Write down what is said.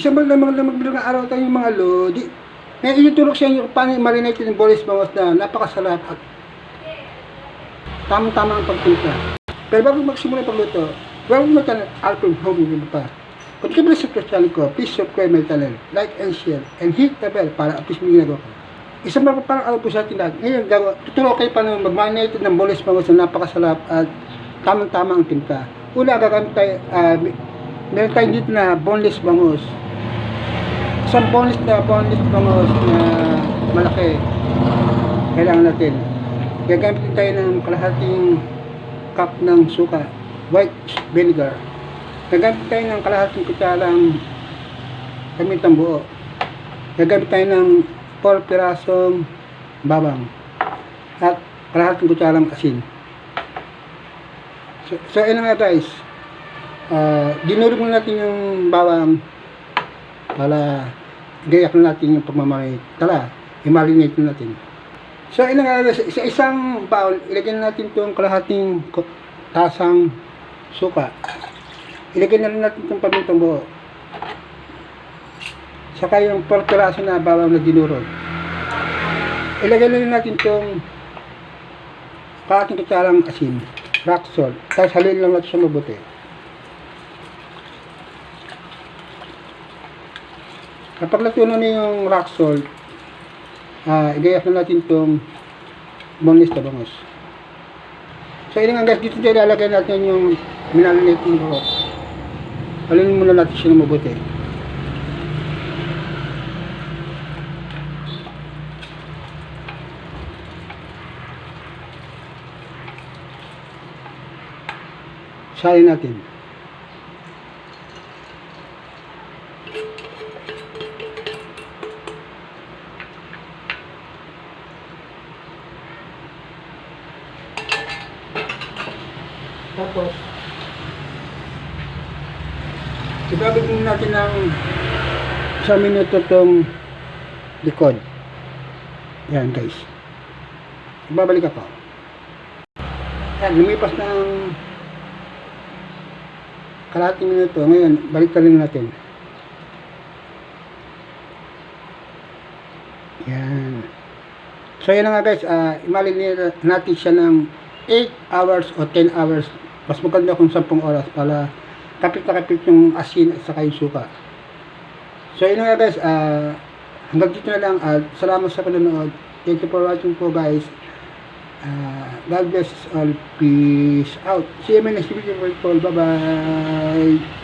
isang lamang ng araw tayo yung mga lodi. Ngayon itutulok sa inyo kung paano marinate yung boneless bangus na napakasarap at tamang-tama ang pagtimpla. Pero bago magsimula pagluto, bago mo channel, Alfred Home Review pa. Kung kayo sa channel ko, please subscribe my channel, like and share, and hit the bell para at-least may ginagawa ko. Isang parang alam po sa atin lahat. Ngayon, tutulong kayo paano mag-marinate ng boneless bangus na napakasarap at tamang-tama ang timpla. Una, gagamit tayo, meron tayo dito na boneless bangus. Isang boneless bangus na malaki. Kailangan natin. Gagamit tayo ng kalahating cup ng suka, white vinegar. Gagamit tayo ng kalahating kutsarang pamitang buo. Gagamit tayo ng 4 pirasong bawang at kalahating kutsarang asin. So yun nga guys, dinurog na natin yung bawang para gayak na natin yung pagmamarinate. Tara, i-marinate na natin. So yun nga guys, sa isang bowl, ilagay na natin itong kalahating tasang suka. Ilagay na rin natin itong pamintang buo. Saka yung 4 piraso na bawang na dinurog. Ilagay na rin natin itong kalahating kutsarang asin, rock salt. Tapos halin lang natin siya mabuti. Kapag natunaw na yung rock salt, igayak na natin itong boneless na bangus. So yun nga guys, dito tayo lalagay natin yung minalinate ng buhok. Halin muna natin siya na mabuti. Sayin natin. Tapos, ibabalik muna natin ng 1 minuto itong likod. Yan guys. Ibabalik ako. Yan, lumipas ng kalahating minuto. Ngayon, balik rin natin. Yan. So yan nga guys, imalinate natin siya ng 8 hours o 10 hours. Mas maganda kung 10 oras para kapit na kapit yung asin at saka yung suka. So yun nga guys, hanggang dito na lang at salamat sa panonood. Thank you for watching po guys. God bless all. Peace out. See you in my next video. Bye bye.